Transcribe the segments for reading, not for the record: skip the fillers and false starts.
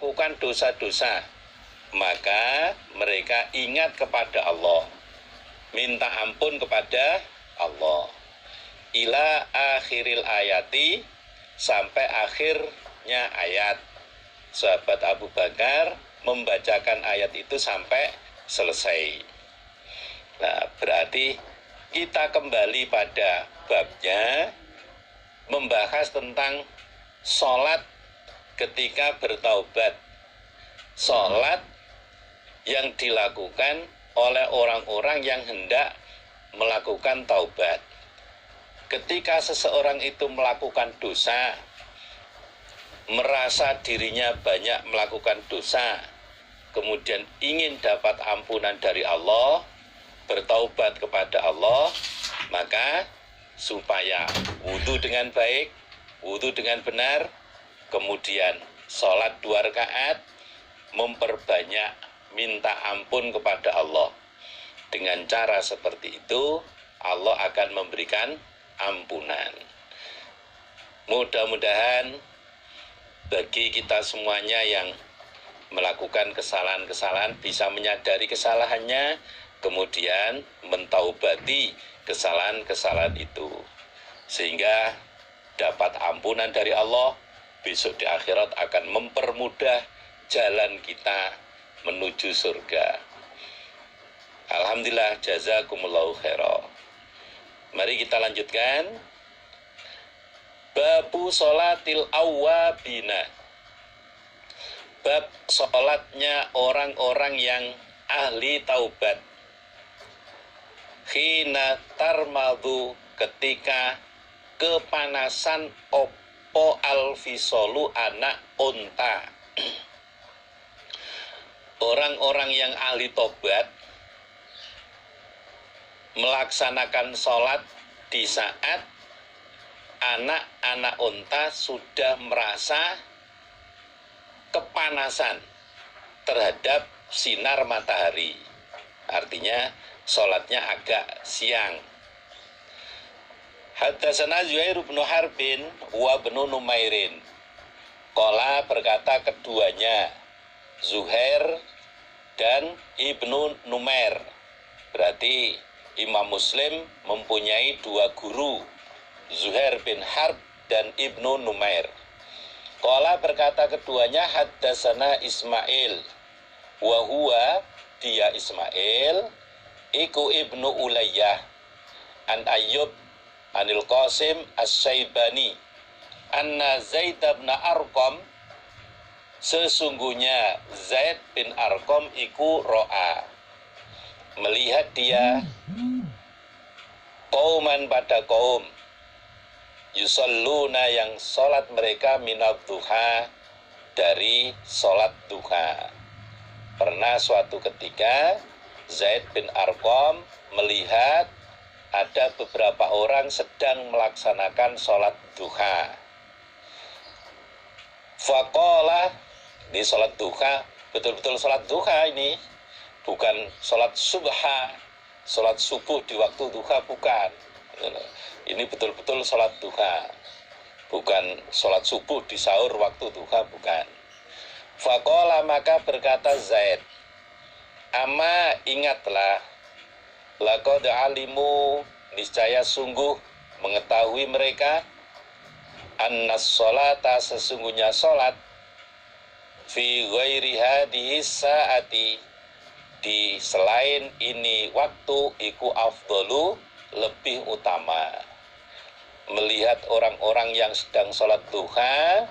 melakukan dosa-dosa, maka mereka ingat kepada Allah, minta ampun kepada Allah. Ila akhiril ayati, sampai akhirnya ayat. Sahabat Abu Bakar membacakan ayat itu sampai selesai. Nah, berarti kita kembali pada babnya, membahas tentang sholat ketika bertaubat. Sholat yang dilakukan oleh orang-orang yang hendak melakukan taubat. Ketika seseorang itu melakukan dosa, merasa dirinya banyak melakukan dosa, kemudian ingin dapat ampunan dari Allah, bertaubat kepada Allah, maka supaya wudhu dengan baik, wudhu dengan benar, kemudian sholat 2 rakaat, memperbanyak minta ampun kepada Allah. Dengan cara seperti itu, Allah akan memberikan ampunan. Mudah-mudahan bagi kita semuanya yang melakukan kesalahan-kesalahan bisa menyadari kesalahannya, kemudian mentaubati kesalahan-kesalahan itu, sehingga dapat ampunan dari Allah. Besok di akhirat akan mempermudah jalan kita menuju surga. Alhamdulillah, jazakumullahu khairan. Mari kita lanjutkan. Babu sholatil awwabina. Bab sholatnya orang-orang yang ahli taubat. Khina tarmadu, ketika kepanasan opo alfisolu anak unta. Orang-orang yang ahli taubat melaksanakan sholat di saat anak-anak unta sudah merasa kepanasan terhadap sinar matahari. Artinya sholatnya agak siang. Haddatsana Zuhair bin Harbin wa bin Numairin. Qala, berkata keduanya, Zuhair dan Ibnu Numair. Berarti Imam Muslim mempunyai 2 guru, Zuhair bin Harb dan Ibnu Numair. Qala, berkata keduanya, haddatsana Ismail wa huwa, dia Ismail, iku Ibnu Ulayyah, an Ayyub anil Qasim as-Syaibani, anna Zaid bin Arqam, sesungguhnya Zaid bin Arqam iku ro'a, melihat dia qauman, pada kaum, yusalluna, yang sholat mereka minad duha, dari sholat duha. Pernah suatu ketika Zaid bin Arqam melihat ada beberapa orang sedang melaksanakan sholat duha. Faqala, di sholat duha, betul-betul sholat duha ini, bukan sholat subha, sholat subuh di waktu duha, bukan. Ini betul-betul sholat duha, bukan sholat subuh di sahur waktu duha, bukan. Faqala, maka berkata Zaid, ama ingatlah, laqad alimu, niscaya sungguh mengetahui mereka, annas sholata, sesungguhnya sholat, fi ghairi hadhihi saati, di selain ini waktu, iku afdolu, lebih utama. Melihat orang-orang yang sedang sholat duha,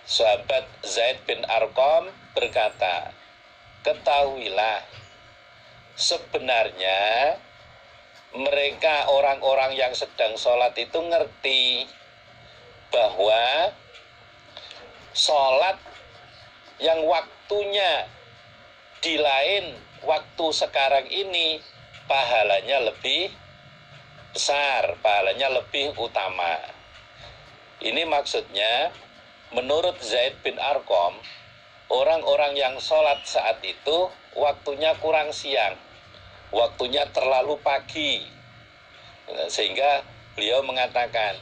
sahabat Zaid bin Arqam berkata, ketahuilah, sebenarnya mereka orang-orang yang sedang sholat itu ngerti bahwa sholat yang waktunya di lain waktu sekarang ini pahalanya lebih besar, pahalanya lebih utama. Ini maksudnya, menurut Zaid bin Arqam, orang-orang yang sholat saat itu waktunya kurang siang, waktunya terlalu pagi. Sehingga beliau mengatakan,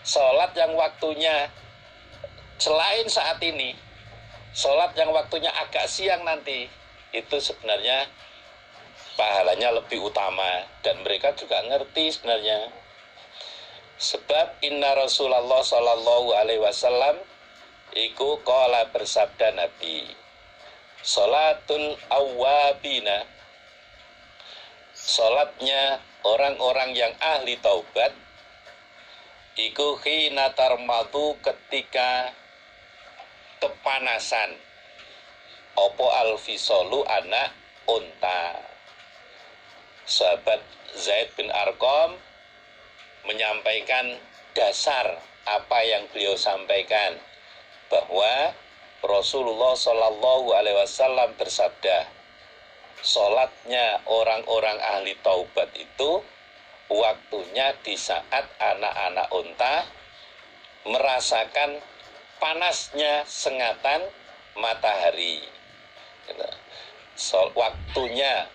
sholat yang waktunya selain saat ini, Sholat yang waktunya agak siang nanti, itu sebenarnya pahalanya lebih utama. Dan mereka juga ngerti sebenarnya. Sebab inna Rasulullah sallallahu alaihi wasallam iku qala bersabda Nabi, sholatul awwabina, sholatnya orang-orang yang ahli taubat, iku khina tarmadu, ketika kepanasan opo alfisolu anak unta. Sahabat Zaid bin Arqam menyampaikan dasar apa yang beliau sampaikan, bahwa Rasulullah Shallallahu Alaihi Wasallam bersabda, sholatnya orang-orang ahli taubat itu waktunya di saat anak-anak unta merasakan panasnya sengatan matahari. Waktunya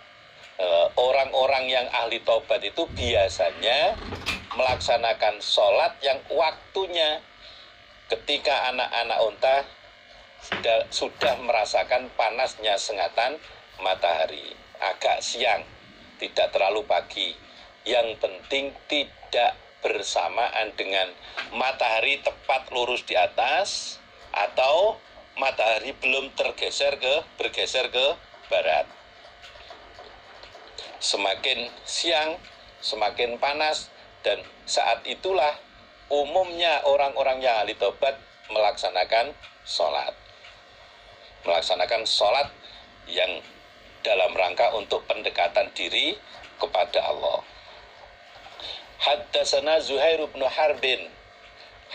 orang-orang yang ahli taubat itu biasanya melaksanakan sholat yang waktunya ketika anak-anak unta sudah merasakan panasnya sengatan matahari. Agak siang, tidak terlalu pagi. Yang penting tidak bersamaan dengan matahari tepat lurus di atas atau matahari belum bergeser ke barat. Semakin siang semakin panas, dan saat itulah umumnya orang-orang yang ahli taubat melaksanakan sholat yang dalam rangka untuk pendekatan diri kepada Allah. Haddatsana Zuhair bin Harbin,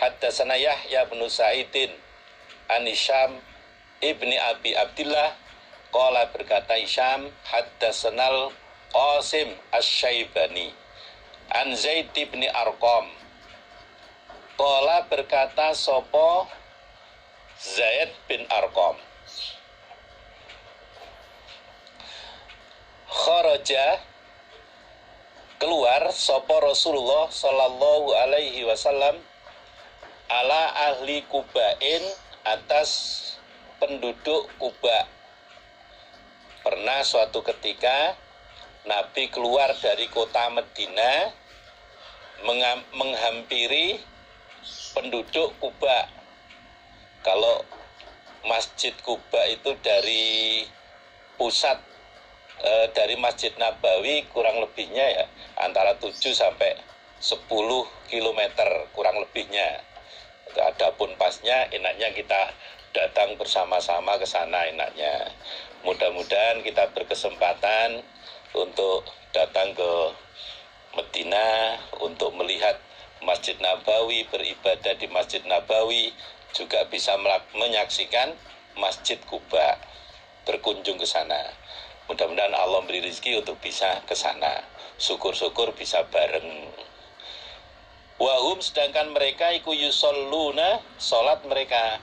haddatsana Yahya bin Sa'idin, an Hisham ibni Abi Abdillah, qala berkata Hisham, haddatsanal Qasim Asy-Syaibani, an Zaid bin Arqam, qala berkata sopo Zaid bin Arqam, kharaja keluar sopo Rasulullah sallallahu alaihi wasallam ala ahli Kubain, atas penduduk Kuba. Pernah suatu ketika Nabi keluar dari kota Madinah menghampiri penduduk Kuba. Kalau Masjid Kuba itu dari pusat dari Masjid Nabawi kurang lebihnya ya antara 7 sampai 10 km kurang lebihnya. Adapun pasnya enaknya kita datang bersama-sama ke sana enaknya. Mudah-mudahan kita berkesempatan untuk datang ke Madinah untuk melihat Masjid Nabawi, beribadah di Masjid Nabawi, juga bisa menyaksikan Masjid Kuba, berkunjung ke sana. Mudah-mudahan Allah beri rezeki untuk bisa ke sana. Syukur-syukur bisa bareng. Wahum, sedangkan mereka iku yusalluna, sholat mereka.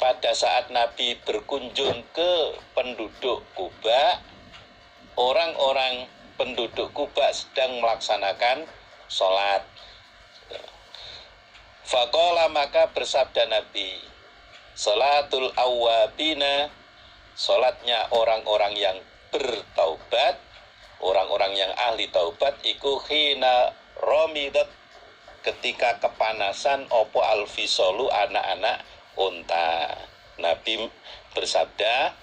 Pada saat Nabi berkunjung ke penduduk Kuba, orang-orang penduduk Kuba sedang melaksanakan sholat. Faqala, maka bersabda Nabi, sholatul awwabina, sholatnya orang-orang yang bertaubat, orang-orang yang ahli taubat, iku khina romidat, ketika kepanasan opo alfisolu, anak-anak unta. Nabi bersabda,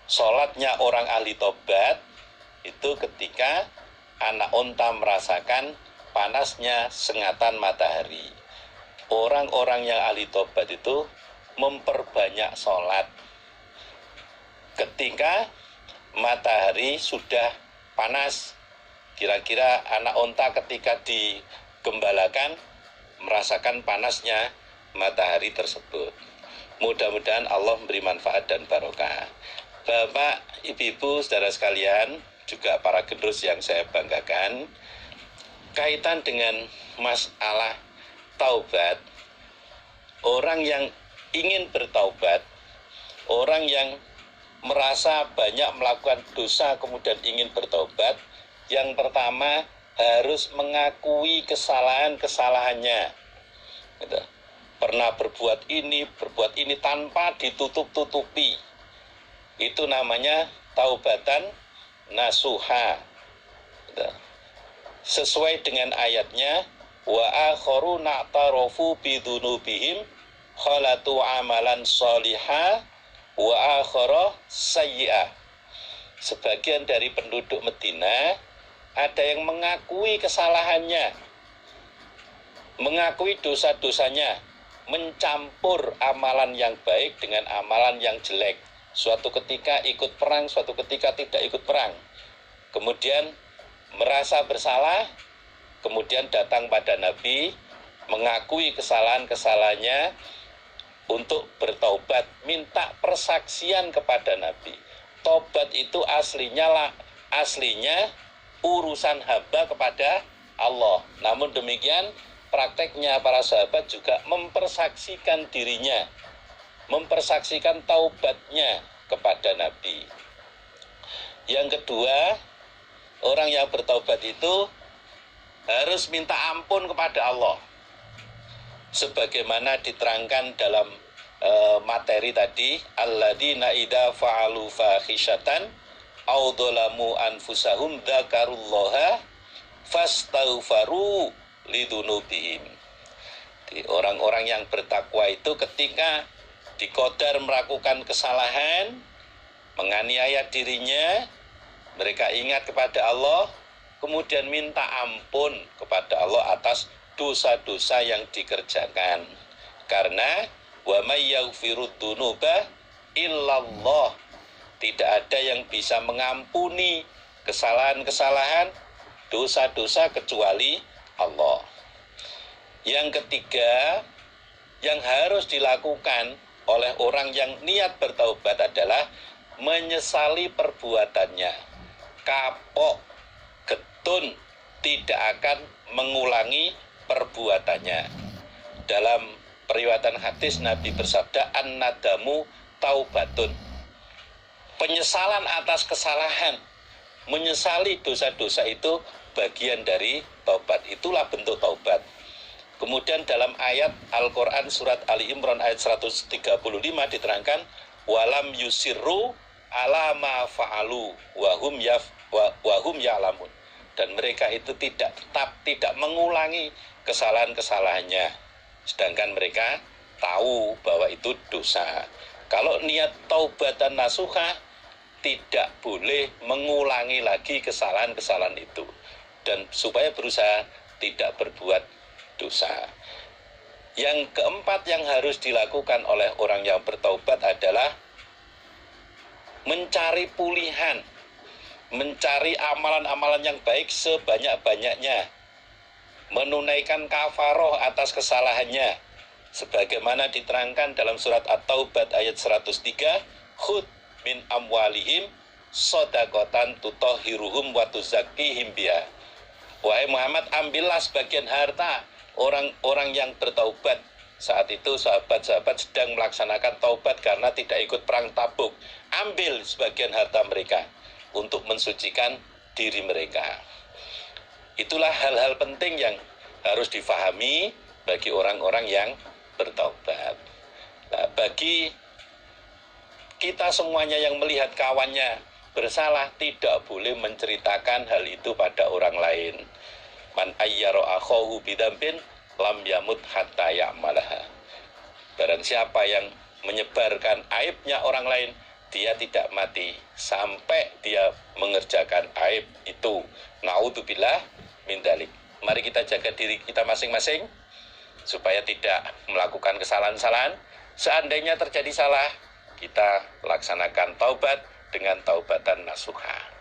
sholatnya orang ahli taubat itu ketika anak unta merasakan panasnya sengatan matahari. Orang-orang yang ahli taubat itu memperbanyak sholat ketika matahari sudah panas. Kira-kira anak unta ketika digembalakan merasakan panasnya matahari tersebut. Mudah-mudahan Allah memberi manfaat dan barokah. Bapak, ibu-ibu, saudara sekalian, juga para generus yang saya banggakan, kaitan dengan masalah taubat, orang yang ingin bertaubat, orang yang merasa banyak melakukan dosa kemudian ingin bertobat, yang pertama harus mengakui kesalahan-kesalahannya. Gitu. pernah berbuat ini tanpa ditutup-tutupi. Itu namanya taubatan nasuha. Sesuai dengan ayatnya, wa akharu na'tarofu bidunubihim khalatu amalan solihah wa akhara sayyi'ah. Sebagian dari penduduk Madinah ada yang mengakui kesalahannya, mengakui dosa-dosanya, mencampur amalan yang baik dengan amalan yang jelek. Suatu ketika ikut perang, suatu ketika tidak ikut perang. Kemudian merasa bersalah, kemudian datang pada Nabi, mengakui kesalahan-kesalahannya untuk bertaubat, minta persaksian kepada Nabi. Taubat itu aslinya urusan hamba kepada Allah. Namun demikian, prakteknya para sahabat juga mempersaksikan dirinya, mempersaksikan taubatnya kepada Nabi. Yang kedua, orang yang bertaubat itu harus minta ampun kepada Allah. Sebagaimana diterangkan dalam materi tadi, alladzina idza fa'alu fahisyatan aw dzalamu anfusahum dzakarullaha fastaghfaru lidunubihim. Orang-orang yang bertakwa itu ketika diqadar melakukan kesalahan, menganiaya dirinya, mereka ingat kepada Allah, kemudian minta ampun kepada Allah atas dosa-dosa yang dikerjakan. Karena wa may yaghfirud dzunuba illallah, tidak ada yang bisa mengampuni kesalahan-kesalahan, dosa-dosa kecuali Allah. Yang ketiga, yang harus dilakukan oleh orang yang niat bertaubat adalah menyesali perbuatannya. Kapok, getun, tidak akan mengulangi perbuatannya. Dalam periwayatan hadis Nabi bersabda, an-nadamu taubatun. Penyesalan atas kesalahan, menyesali dosa-dosa itu bagian dari taubat. Itulah bentuk taubat. Kemudian dalam ayat Al-Quran surat Ali Imran ayat 135 diterangkan, walam yusirru ala ma fa'alu wahum ya'lamun. Dan mereka itu tidak mengulangi kesalahan-kesalahannya, sedangkan mereka tahu bahwa itu dosa. Kalau niat taubatan nasuha, tidak boleh mengulangi lagi kesalahan-kesalahan itu, dan supaya berusaha tidak berbuat dosa. Yang keempat yang harus dilakukan oleh orang yang bertaubat adalah mencari pulihan, mencari amalan-amalan yang baik sebanyak-banyaknya, menunaikan kafaroh atas kesalahannya, sebagaimana diterangkan dalam surat At-Taubat ayat 103, khud min amwalihim shadaqatan tutahhiruhum wa tuzakkihim biha. Wahai Muhammad, ambillah sebagian harta orang-orang yang bertaubat. Saat itu sahabat-sahabat sedang melaksanakan taubat karena tidak ikut perang Tabuk. Ambil sebagian harta mereka untuk mensucikan diri mereka. Itulah hal-hal penting yang harus difahami bagi orang-orang yang bertaubat. Nah, bagi kita semuanya yang melihat kawannya bersalah, tidak boleh menceritakan hal itu pada orang lain. Man ayyara akhahu bidambin lam yamut hatta ya'malaha. Barang siapa yang menyebarkan aibnya orang lain, dia tidak mati sampai dia mengerjakan aib itu. Na'udzubillah min dzalik. Mari kita jaga diri kita masing-masing supaya tidak melakukan kesalahan-kesalahan. Seandainya terjadi salah, kita laksanakan taubat dengan taubatan nasuha.